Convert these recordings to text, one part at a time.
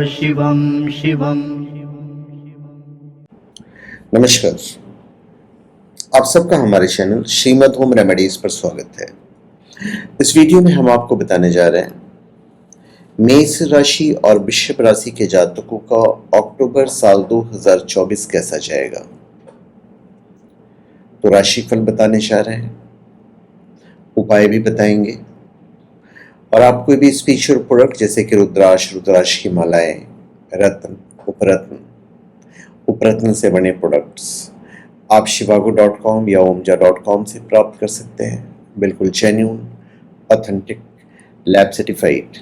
शिवं शिवं। नमस्कार। आप सबका हमारे चैनल श्रीमद होम रेमेडीज पर स्वागत है। इस वीडियो में हम आपको बताने जा रहे हैं मेष राशि और वृषभ राशि के जातकों का अक्टूबर साल 2024 कैसा जाएगा। तो राशिफल बताने जा रहे हैं, उपाय भी बताएंगे और आपको भी स्पिरिचुअल प्रोडक्ट जैसे कि रुद्राक्ष की मालाएं, रत्न, उपरत्न, उपरत्न से बने प्रोडक्ट्स आप shivago.com या omja.com से प्राप्त कर सकते हैं। बिल्कुल जेन्युइन, ऑथेंटिक, लैब सर्टिफाइड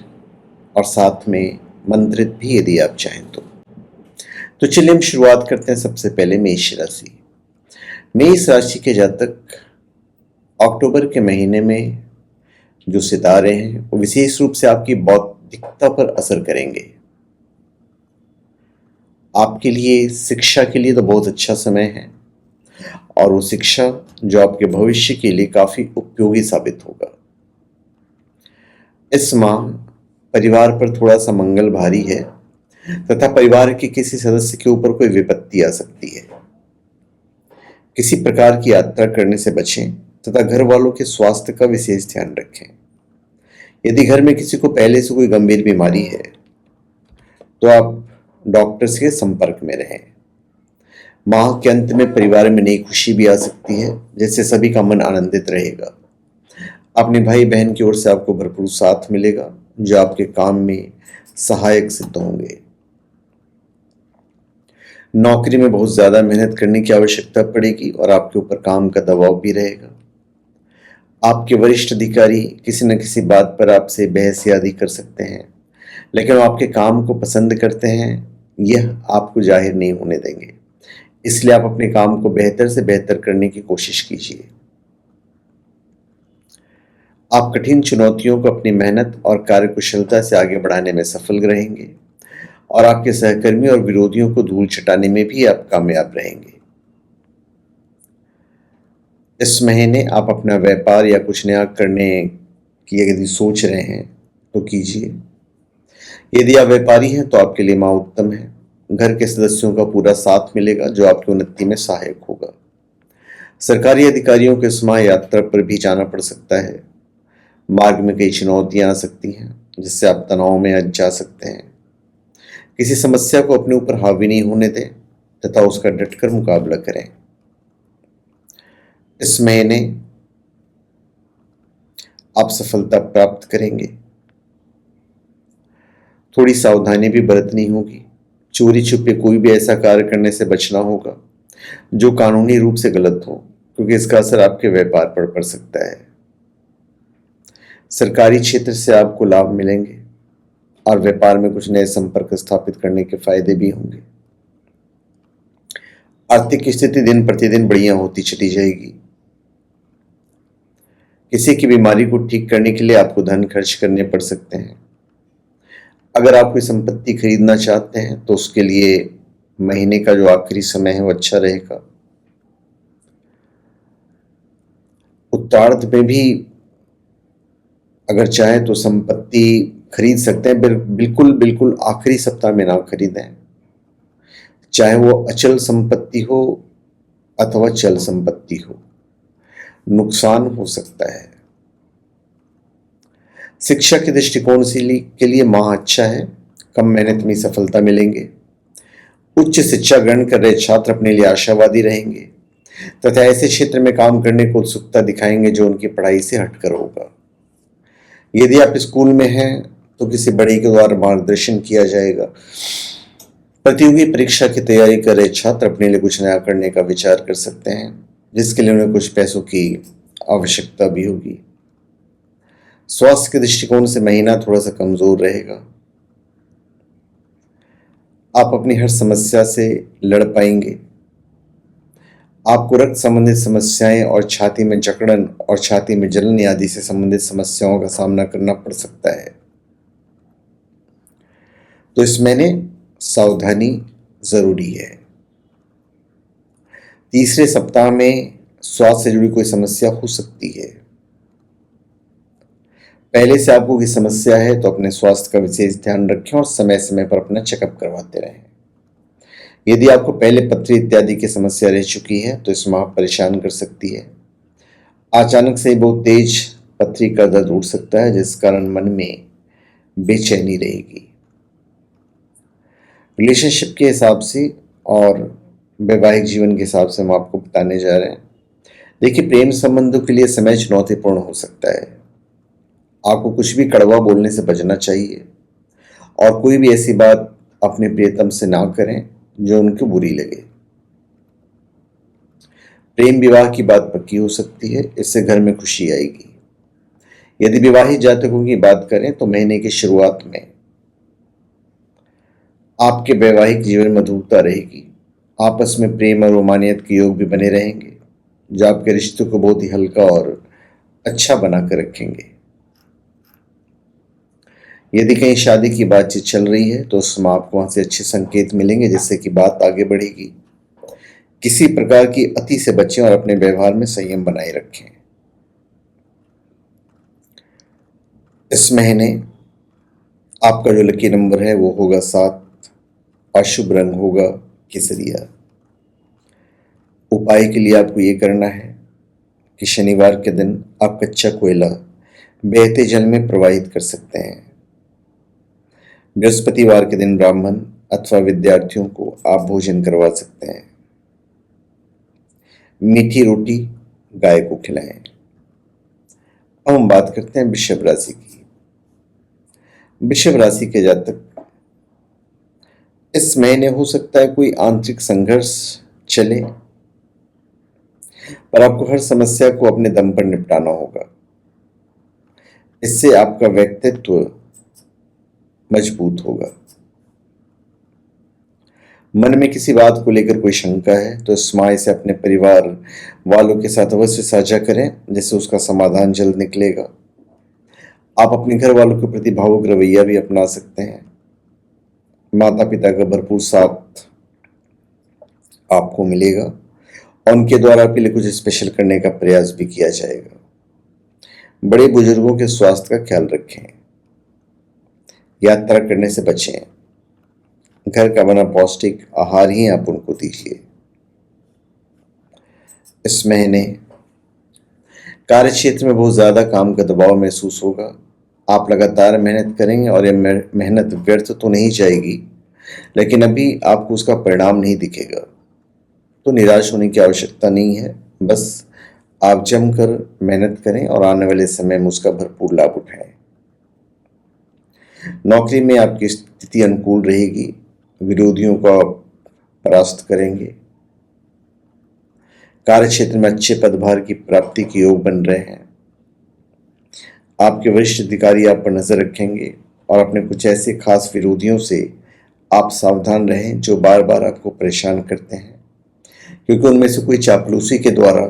और साथ में मंत्रित भी यदि आप चाहें तो चलिए हम शुरुआत करते हैं। सबसे पहले मेष राशि। मेष राशि के जातक अक्टूबर के महीने में जो सितारे हैं वो विशेष रूप से आपकी बौद्धिकता पर असर करेंगे। आपके लिए शिक्षा के लिए तो बहुत अच्छा समय है और वो शिक्षा जो आपके भविष्य के लिए काफी उपयोगी साबित होगा। इस माह परिवार पर थोड़ा सा मंगल भारी है तथा परिवार के किसी सदस्य के ऊपर कोई विपत्ति आ सकती है। किसी प्रकार की यात्रा करने से बचें तथा घर वालों के स्वास्थ्य का विशेष ध्यान रखें। यदि घर में किसी को पहले से कोई गंभीर बीमारी है तो आप डॉक्टर के संपर्क में रहें। माह के अंत में परिवार में नई खुशी भी आ सकती है, जिससे सभी का मन आनंदित रहेगा। अपने भाई बहन की ओर से आपको भरपूर साथ मिलेगा जो आपके काम में सहायक सिद्ध होंगे। नौकरी में बहुत ज्यादा मेहनत करने की आवश्यकता पड़ेगी और आपके ऊपर काम का दबाव भी रहेगा। आपके वरिष्ठ अधिकारी किसी न किसी बात पर आपसे बहसयादी कर सकते हैं, लेकिन वो आपके काम को पसंद करते हैं, यह आपको जाहिर नहीं होने देंगे। इसलिए आप अपने काम को बेहतर से बेहतर करने की कोशिश कीजिए। आप कठिन चुनौतियों को अपनी मेहनत और कार्यकुशलता से आगे बढ़ाने में सफल रहेंगे और आपके सहकर्मी और विरोधियों को धूल चटाने में भी आप कामयाब रहेंगे। इस महीने आप अपना व्यापार या कुछ नया करने की यदि सोच रहे हैं तो कीजिए। यदि आप व्यापारी हैं तो आपके लिए माह उत्तम है। घर के सदस्यों का पूरा साथ मिलेगा जो आपकी उन्नति में सहायक होगा। सरकारी अधिकारियों को इस माह यात्रा पर भी जाना पड़ सकता है। मार्ग में कई चुनौतियां आ सकती हैं जिससे आप तनाव में जा सकते हैं। किसी समस्या को अपने ऊपर हावी नहीं होने दें तथा उसका डटकर मुकाबला करें। इस महीने आप सफलता प्राप्त करेंगे। थोड़ी सावधानी भी बरतनी होगी। चोरी छुपे कोई भी ऐसा कार्य करने से बचना होगा जो कानूनी रूप से गलत हो, क्योंकि इसका असर आपके व्यापार पर पड़ सकता है। सरकारी क्षेत्र से आपको लाभ मिलेंगे और व्यापार में कुछ नए संपर्क स्थापित करने के फायदे भी होंगे। आर्थिक स्थिति दिन प्रतिदिन बढ़िया होती चली जाएगी। किसी की बीमारी को ठीक करने के लिए आपको धन खर्च करने पड़ सकते हैं। अगर आप कोई संपत्ति खरीदना चाहते हैं तो उसके लिए महीने का जो आखिरी समय है वो अच्छा रहेगा। उत्तरार्ध में भी अगर चाहें तो संपत्ति खरीद सकते हैं। बिल्कुल बिल्कुल आखिरी सप्ताह में ना खरीदें, चाहे वो अचल संपत्ति हो अथवा चल संपत्ति हो, नुकसान हो सकता है। शिक्षा के दृष्टिकोण से के लिए माह अच्छा है। कम मेहनत में सफलता मिलेंगे। उच्च शिक्षा ग्रहण कर रहे छात्र अपने लिए आशावादी रहेंगे तथा ऐसे क्षेत्र में काम करने को उत्सुकता दिखाएंगे जो उनकी पढ़ाई से हटकर होगा। यदि आप स्कूल में हैं तो किसी बड़े के द्वारा मार्गदर्शन किया जाएगा। प्रतियोगी परीक्षा की तैयारी कर रहे छात्र अपने लिए कुछ नया करने का विचार कर सकते हैं, जिसके लिए उन्हें कुछ पैसों की आवश्यकता भी होगी। स्वास्थ्य के दृष्टिकोण से महीना थोड़ा सा कमजोर रहेगा। आप अपनी हर समस्या से लड़ पाएंगे। आपको रक्त संबंधित समस्याएं और छाती में जकड़न और छाती में जलन आदि से संबंधित समस्याओं का सामना करना पड़ सकता है। तो इस महीने सावधानी जरूरी है। तीसरे सप्ताह में स्वास्थ्य से जुड़ी कोई समस्या हो सकती है। पहले से आपको कोई समस्या है तो अपने स्वास्थ्य का विशेष ध्यान रखें और समय समय पर अपना चेकअप करवाते रहें। यदि आपको पहले पथरी इत्यादि की समस्या रह चुकी है तो इसमें आप परेशान कर सकती है। अचानक से बहुत तेज पथरी का दर्द उठ सकता है जिस कारण मन में बेचैनी रहेगी। रिलेशनशिप के हिसाब से और वैवाहिक जीवन के हिसाब से हम आपको बताने जा रहे हैं। देखिए, प्रेम संबंधों के लिए समय चुनौतीपूर्ण हो सकता है। आपको कुछ भी कड़वा बोलने से बचना चाहिए और कोई भी ऐसी बात अपने प्रियतम से ना करें जो उनको बुरी लगे। प्रेम विवाह की बात पक्की हो सकती है, इससे घर में खुशी आएगी। यदि विवाहित जातकों की बात करें तो महीने की शुरुआत में आपके वैवाहिक जीवन में मधुरता रहेगी। आपस में प्रेम और रोमानियत के योग भी बने रहेंगे जो आपके रिश्तों को बहुत ही हल्का और अच्छा बनाकर रखेंगे। यदि कहीं शादी की बातचीत चल रही है तो उसमें आपको वहां से अच्छे संकेत मिलेंगे जिससे कि बात आगे बढ़ेगी। किसी प्रकार की अति से बचें और अपने व्यवहार में संयम बनाए रखें। इस महीने आपका जो लकी नंबर है वो होगा 7। अशुभ रंग होगा केसरिया। उपाय के लिए आपको ये करना है कि शनिवार के दिन आप कच्चा कोयला बहते जल में प्रवाहित कर सकते हैं। बृहस्पतिवार के दिन ब्राह्मण अथवा विद्यार्थियों को आप भोजन करवा सकते हैं। मीठी रोटी गाय को खिलाएं। अब हम बात करते हैं वृषभ राशि की। वृषभ राशि के जातक, इस महीने हो सकता है कोई आंतरिक संघर्ष चले, पर आपको हर समस्या को अपने दम पर निपटाना होगा। इससे आपका व्यक्तित्व मजबूत होगा। मन में किसी बात को लेकर कोई शंका है तो इस माह से अपने परिवार वालों के साथ अवश्य साझा करें, जिससे उसका समाधान जल्द निकलेगा। आप अपने घर वालों के प्रति भावुक रवैया भी अपना सकते हैं। माता पिता का भरपूर साथ आपको मिलेगा और उनके द्वारा आपके लिए कुछ स्पेशल करने का प्रयास भी किया जाएगा। बड़े बुजुर्गों के स्वास्थ्य का ख्याल रखें। यात्रा करने से बचें। घर का बना पौष्टिक आहार ही आप उनको दीजिए। इस महीने कार्य क्षेत्र में बहुत ज्यादा काम का दबाव महसूस होगा। आप लगातार मेहनत करेंगे और यह मेहनत व्यर्थ तो नहीं जाएगी, लेकिन अभी आपको उसका परिणाम नहीं दिखेगा, तो निराश होने की आवश्यकता नहीं है। बस आप जमकर मेहनत करें और आने वाले समय में उसका भरपूर लाभ उठाएं। नौकरी में आपकी स्थिति अनुकूल रहेगी। विरोधियों को आप परास्त करेंगे। कार्य क्षेत्र में अच्छे पदभार की प्राप्ति के योग बन रहे हैं। आपके वरिष्ठ अधिकारी आप पर नजर रखेंगे और अपने कुछ ऐसे खास विरोधियों से आप सावधान रहें जो बार बार आपको परेशान करते हैं, क्योंकि उनमें से कोई चापलूसी के द्वारा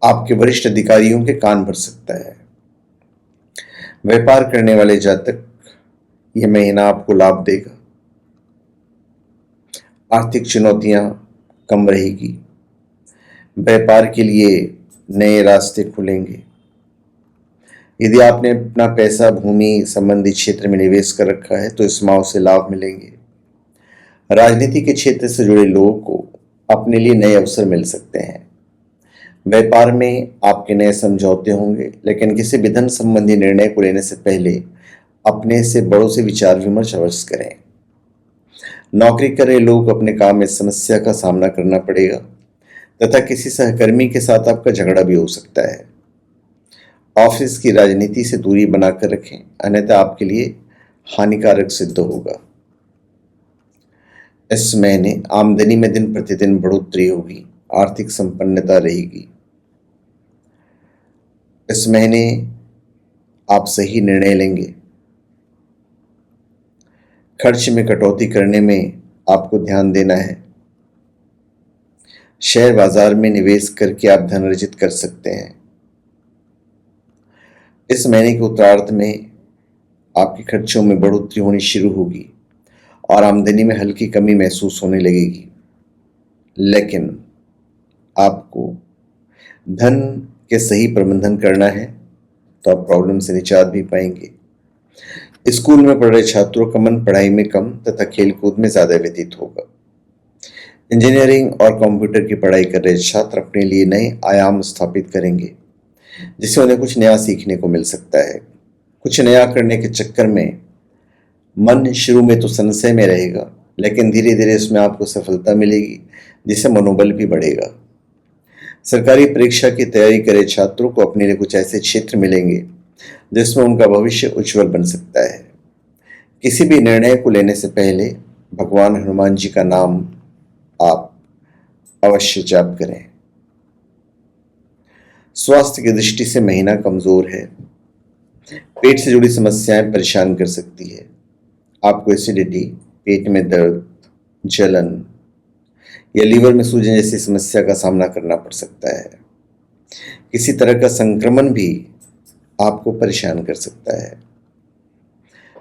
आपके वरिष्ठ अधिकारियों के कान भर सकता है। व्यापार करने वाले जातक, यह महीना आपको लाभ देगा। आर्थिक चुनौतियां कम रहेगी। व्यापार के लिए नए रास्ते खुलेंगे। यदि आपने अपना पैसा भूमि संबंधी क्षेत्र में निवेश कर रखा है तो इस माह से लाभ मिलेंगे। राजनीति के क्षेत्र से जुड़े लोगों को अपने लिए नए अवसर मिल सकते हैं। व्यापार में आपके नए समझौते होंगे, लेकिन किसी भी धन संबंधी निर्णय को लेने से पहले अपने से बड़ों से विचार विमर्श अवश्य करें। नौकरी कर रहे लोग अपने काम में समस्या का सामना करना पड़ेगा तथा किसी सहकर्मी के साथ आपका झगड़ा भी हो सकता है। ऑफिस की राजनीति से दूरी बनाकर रखें, अन्यथा आपके लिए हानिकारक सिद्ध होगा। इस महीने आमदनी में दिन प्रतिदिन बढ़ोतरी होगी। आर्थिक संपन्नता रहेगी। इस महीने आप सही निर्णय लेंगे। खर्च में कटौती करने में आपको ध्यान देना है। शेयर बाजार में निवेश करके आप धन अर्जित कर सकते हैं। इस महीने के उत्तरार्ध में आपके खर्चों में बढ़ोतरी होनी शुरू होगी और आमदनी में हल्की कमी महसूस होने लगेगी, लेकिन आपको धन के सही प्रबंधन करना है तो आप प्रॉब्लम से निजात भी पाएंगे। स्कूल में पढ़ रहे छात्रों का मन पढ़ाई में कम तथा खेलकूद में ज्यादा व्यतीत होगा। इंजीनियरिंग और कंप्यूटर की पढ़ाई कर रहे छात्र अपने लिए नए आयाम स्थापित करेंगे, जिससे उन्हें कुछ नया सीखने को मिल सकता है। कुछ नया करने के चक्कर में मन शुरू में तो संशय में रहेगा, लेकिन धीरे धीरे इसमें आपको सफलता मिलेगी, जिससे मनोबल भी बढ़ेगा। सरकारी परीक्षा की तैयारी करे छात्रों को अपने लिए कुछ ऐसे क्षेत्र मिलेंगे जिसमें उनका भविष्य उज्जवल बन सकता है। किसी भी निर्णय को लेने से पहले भगवान हनुमान जी का नाम आप अवश्य जाप करें। स्वास्थ्य की दृष्टि से महीना कमजोर है। पेट से जुड़ी समस्याएं परेशान कर सकती है। आपको एसिडिटी, पेट में दर्द, जलन या लीवर में सूजन जैसी समस्या का सामना करना पड़ सकता है। किसी तरह का संक्रमण भी आपको परेशान कर सकता है।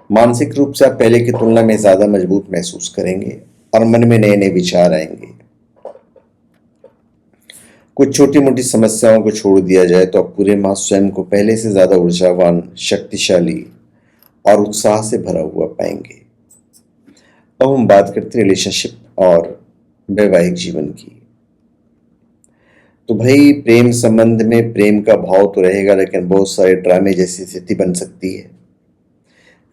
मानसिक रूप से आप पहले की तुलना में ज्यादा मजबूत महसूस करेंगे और मन में नए नए विचार आएंगे। कुछ छोटी मोटी समस्याओं को छोड़ दिया जाए तो आप पूरे माह स्वयं को पहले से ज्यादा ऊर्जावान, शक्तिशाली और उत्साह से भरा हुआ पाएंगे। अब हम बात करते हैं रिलेशनशिप और वैवाहिक जीवन की। तो भाई, प्रेम संबंध में प्रेम का भाव तो रहेगा, लेकिन बहुत सारे ड्रामे जैसी स्थिति बन सकती है।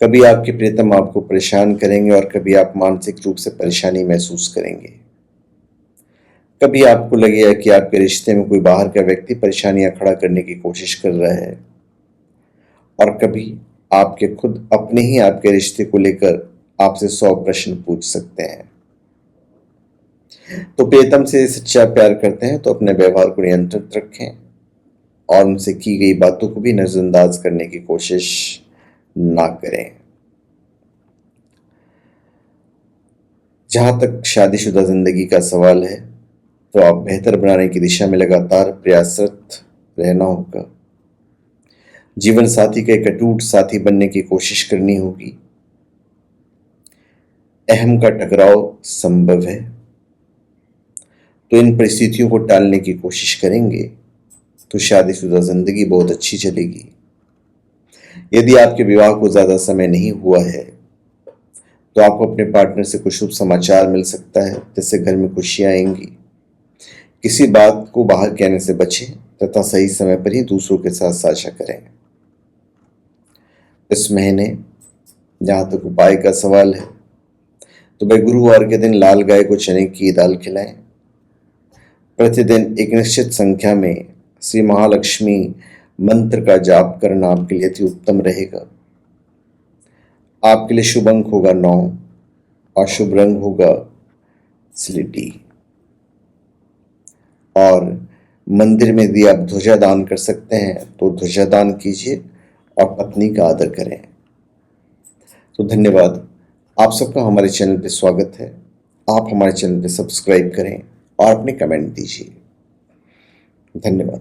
कभी आपके प्रियतम आपको परेशान करेंगे और कभी आप मानसिक रूप से परेशानी महसूस करेंगे। कभी आपको लगेगा कि आपके रिश्ते में कोई बाहर का व्यक्ति परेशानियां खड़ा करने की कोशिश कर रहा है, और कभी आपके खुद अपने ही आपके रिश्ते को लेकर आपसे 100 प्रश्न पूछ सकते हैं। तो प्रियतम से सच्चा प्यार करते हैं तो अपने व्यवहार को नियंत्रित रखें और उनसे की गई बातों को भी नजरअंदाज करने की कोशिश ना करें। जहां तक शादीशुदा जिंदगी का सवाल है, तो आप बेहतर बनाने की दिशा में लगातार प्रयासरत रहना होगा। जीवन साथी का एक अटूट साथी बनने की कोशिश करनी होगी। अहम का टकराव संभव है, तो इन परिस्थितियों को टालने की कोशिश करेंगे तो शादीशुदा जिंदगी बहुत अच्छी चलेगी। यदि आपके विवाह को ज्यादा समय नहीं हुआ है, तो आपको अपने पार्टनर से कुछ शुभ समाचार मिल सकता है, जिससे घर में खुशियां आएंगी। किसी बात को बाहर कहने से बचें तथा सही समय पर ही दूसरों के साथ साझा करें। इस महीने जहां तक उपाय का सवाल है, तो भाई गुरुवार के दिन लाल गाय को चने की दाल खिलाएं। प्रतिदिन एक निश्चित संख्या में श्री महालक्ष्मी मंत्र का जाप करना आपके लिए अति उत्तम रहेगा। आपके लिए शुभ अंक होगा 9 और शुभ रंग होगा स्लेटी। और मंदिर में यदि आप ध्वजा दान कर सकते हैं तो ध्वजा दान कीजिए और पत्नी का आदर करें। तो धन्यवाद। आप सबका हमारे चैनल पे स्वागत है। आप हमारे चैनल पे सब्सक्राइब करें और अपने कमेंट दीजिए। धन्यवाद।